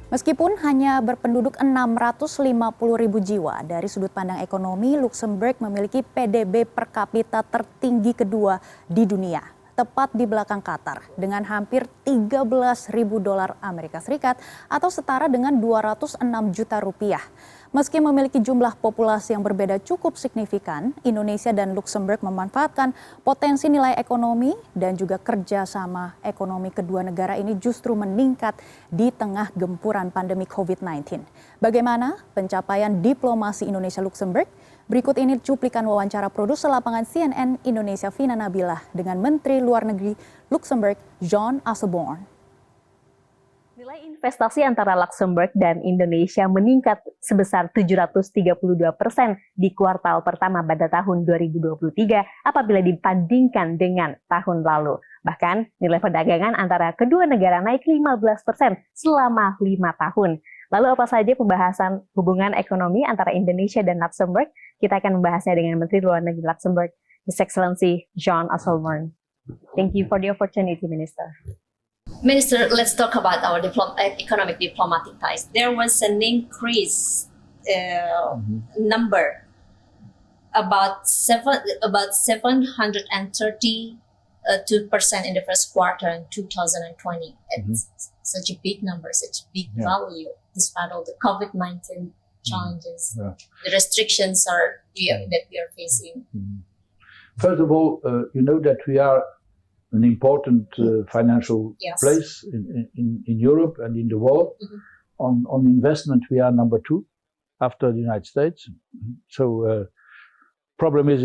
Meskipun hanya berpenduduk 650.000 jiwa, dari sudut pandang ekonomi, Luksemburg memiliki PDB per kapita tertinggi kedua di dunia, tepat di belakang Qatar, dengan hampir 13.000 dolar Amerika Serikat atau setara dengan 206 juta rupiah. Meski memiliki jumlah populasi yang berbeda cukup signifikan, Indonesia dan Luksemburg memanfaatkan potensi nilai ekonomi dan juga kerjasama ekonomi kedua negara ini justru meningkat di tengah gempuran pandemi COVID-19. Bagaimana pencapaian diplomasi Indonesia-Luksemburg? Berikut ini cuplikan wawancara produser lapangan CNN Indonesia Fina Nabilah dengan Menteri Luar Negeri Luksemburg, John Asselborn. Nilai investasi antara Luksemburg dan Indonesia meningkat sebesar 732% di kuartal pertama pada tahun 2023 apabila dibandingkan dengan tahun lalu. Bahkan nilai perdagangan antara kedua negara naik 15% selama 5 tahun. Lalu apa saja pembahasan hubungan ekonomi antara Indonesia dan Luksemburg? Kita akan membahasnya dengan Menteri Luar Negeri Luksemburg, His Excellency John Asselborn. Thank you for the opportunity, Minister. Minister, let's talk about our economic diplomatic ties. There was an increase number about 732% in the first quarter in 2020. It's such a big number, such a big value, despite all the COVID-19 challenges, the restrictions that we are facing. First of all, you know that we are an important financial place in Europe and in the world. On investment, we are number 2 after the United States. So problem is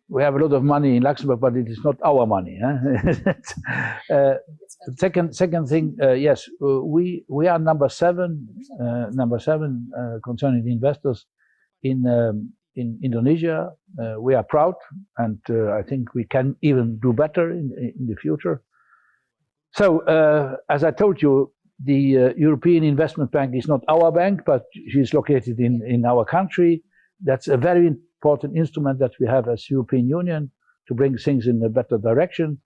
we have a lot of money in Luxembourg, but it is not our money. Second thing, yes, we are number 7 concerning the investors in Indonesia. We are proud, and I think we can even do better in the future. So, as I told you, the European Investment Bank is not our bank, but she's located in our country. That's a very important instrument that we have as European Union to bring things in a better direction.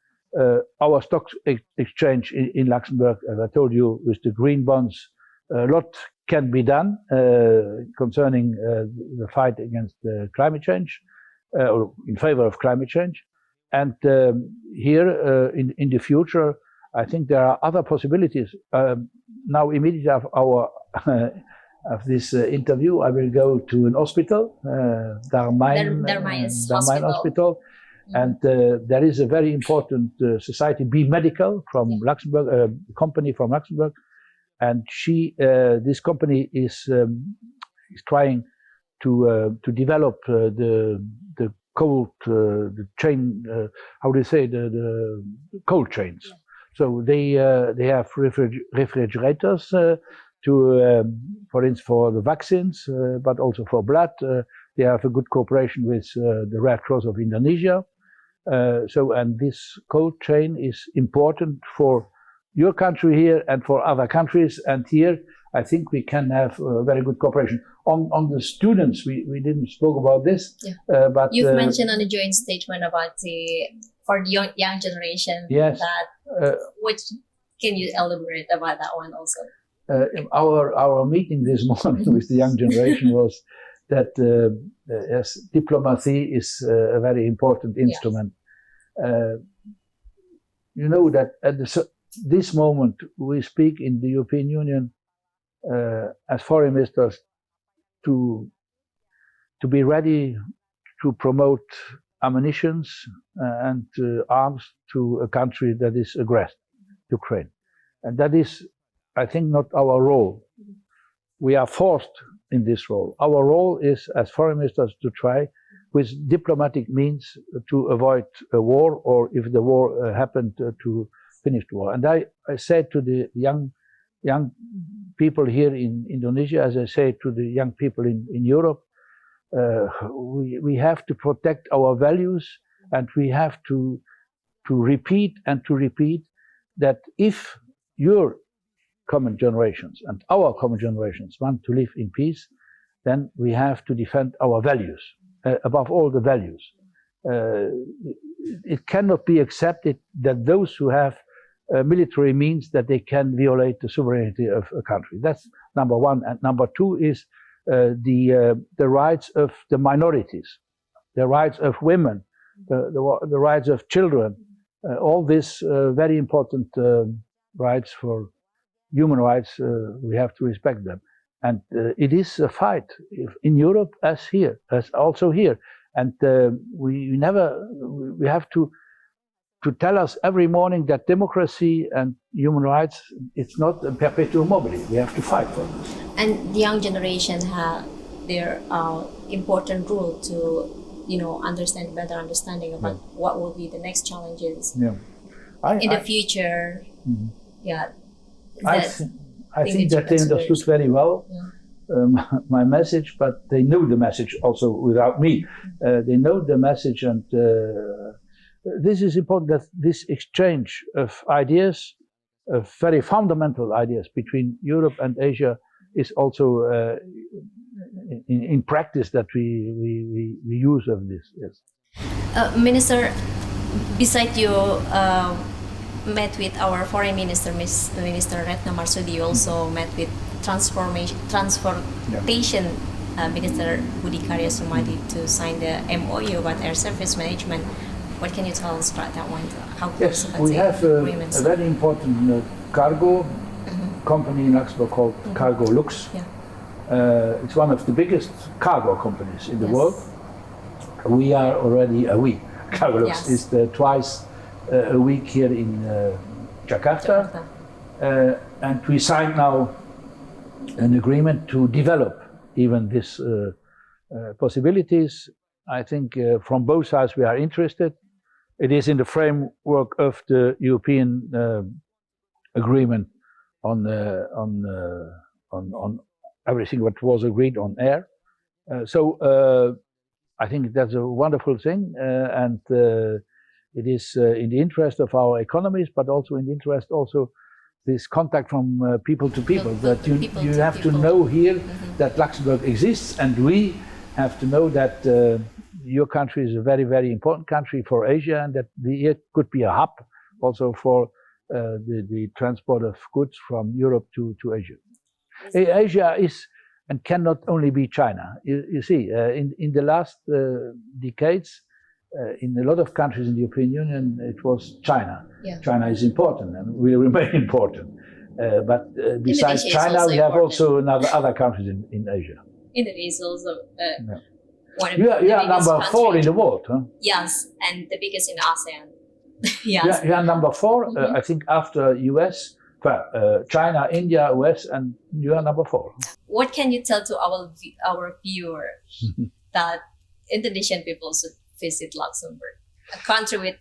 Our stock exchange in Luxembourg, as I told you, with the green bonds, a lot can be done concerning the fight against climate change, or in favor of climate change. And here in the future, I think there are other possibilities. Now, immediately after of this interview, I will go to an hospital, Darmain Hospital. And there is a very important society, Be Medical, from Luxembourg, a company from Luxembourg. And this company is trying to develop the cold chain. How do you say the cold chains? So they have refrigerators for instance, for the vaccines, but also for blood. They have a good cooperation with the Red Cross of Indonesia. And this cold chain is important for your country here and for other countries, and here I think we can have very good cooperation. On the students, we didn't spoke about this, but you've mentioned on the joint statement about for the young generation. Yes. Which can you elaborate about that one also? Our meeting this morning with the young generation was that yes, Diplomasi is a very important instrument. You know that at this moment, we speak in the European Union as foreign ministers to be ready to promote ammunition and arms to a country that is aggressed, Ukraine. And that is, I think, not our role. We are forced in this role. Our role is, as foreign ministers, to try with diplomatic means to avoid a war, or if the war happened, to finish the war. And I said to the young people here in Indonesia, as I say to the young people in Europe, we have to protect our values, and we have to repeat that if your common generations and our common generations want to live in peace, then we have to defend our values, above all the values. It cannot be accepted that those who have military means that they can violate the sovereignty of a country. That's number one. And number two is the rights of the minorities, the rights of women, the rights of children. All these very important rights for human rights, we have to respect them. And it is a fight in Europe as here, as also here. And we have to tell us every morning that democracy and human rights, it's not a perpetuum mobile. We have to fight for this. And the young generation have their important role to, better understanding about what will be the next challenges in the future. Mm-hmm. Yeah. I think that they understood very well my message, but they know the message also without me. They know the message, and this is important, that this exchange of ideas, of very fundamental ideas between Europe and Asia, is also in practice that we use of this. Yes. Minister, besides you met with our foreign minister, Minister Retno Marsudi, you also met with transportation Minister Budi Karya Sumadi to sign the MOU about air service management. What can you tell us about that one? How close we have a very important cargo company in Luxembourg called Cargo Lux. Yeah. It's one of the biggest cargo companies in the world. We are already a week. Cargo Lux is twice a week here in Jakarta. And we signed now an agreement to develop even these possibilities. I think from both sides we are interested. It is in the framework of the European agreement on everything what was agreed on air. So I think that's a wonderful thing, and it is in the interest of our economies, but also in the interest also this contact from people to people, that you have to know here that Luxembourg exists, and we have to know that your country is a very, very important country for Asia, and that it could be a hub also for the transport of goods from Europe to Asia. Asia is and cannot only be China. You see, in the last decades, in a lot of countries in the European Union, it was China. Yeah. China is important and will remain important. But besides China, we have also other countries in Asia. Indonesia is also one of you are number 4 in the world, huh? Yes, and the biggest in ASEAN. Yes. You are number 4, I think, after US, China, India, US, and you are number 4. What can you tell to our viewers that Indonesian people should visit Luxembourg, a country with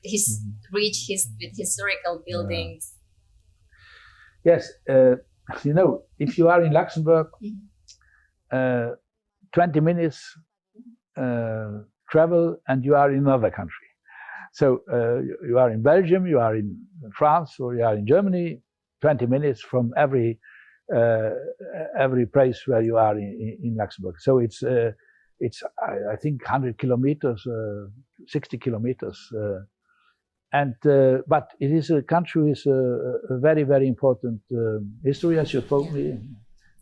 rich with historical buildings? Yes, if you are in Luxembourg, 20 minutes travel and you are in another country. So you are in Belgium, you are in France, or you are in Germany, 20 minutes from every place where you are in Luxembourg. So it's I think 100 kilometers, 60 kilometers, but it is a country with a very, very important history, as you told me,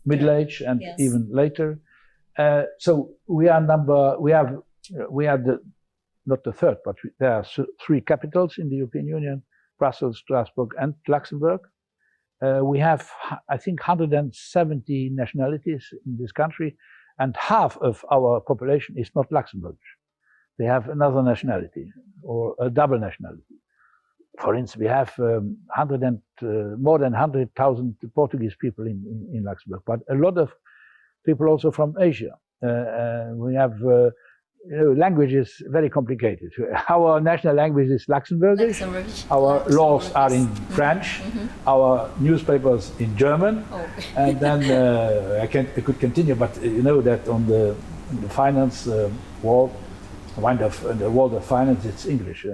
Middle Age and even later. So we are not the third, but there are 3 capitals in the European Union: Brussels, Strasbourg, and Luxembourg. We have, I think, 170 nationalities in this country, and half of our population is not Luxembourg. They have another nationality or a double nationality. For instance, we have more than 100,000 Portuguese people in Luxembourg, but a lot of people also from Asia. We have language is very complicated. Our national language is Luxembourgish. Our laws are in French. Our newspapers in German. And then I could continue, but you know that on the finance world, the world of finance, it's English,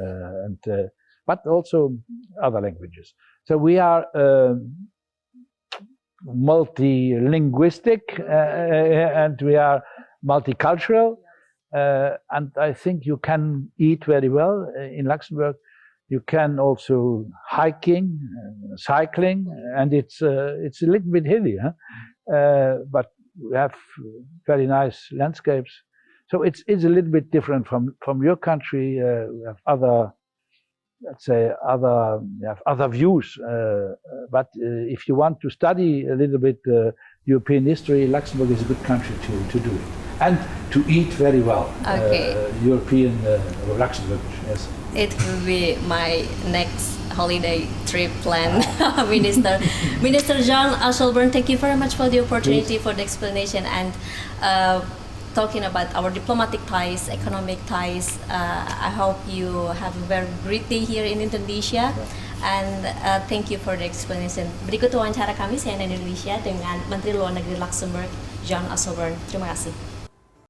but also other languages. So we are multilinguistic and we are multicultural. And I think you can eat very well in Luxembourg. You can also hiking, cycling, and it's a little bit hilly, but we have very nice landscapes. So it's a little bit different from your country. We have other, let's say, other views. But if you want to study a little bit European history, Luxembourg is a good country to do it. And to eat very well. Okay. European Luxembourg, yes. It will be my next holiday trip plan. Minister John Asselborn, thank you very much for the opportunity, for the explanation, and talking about our diplomatic ties, economic ties. I hope you have a very great day here in Indonesia. And thank you for the explanation. Berikut wawancara kami CNN Indonesia dengan Menteri Luar Negeri Luxembourg, John Asselborn. Terima kasih.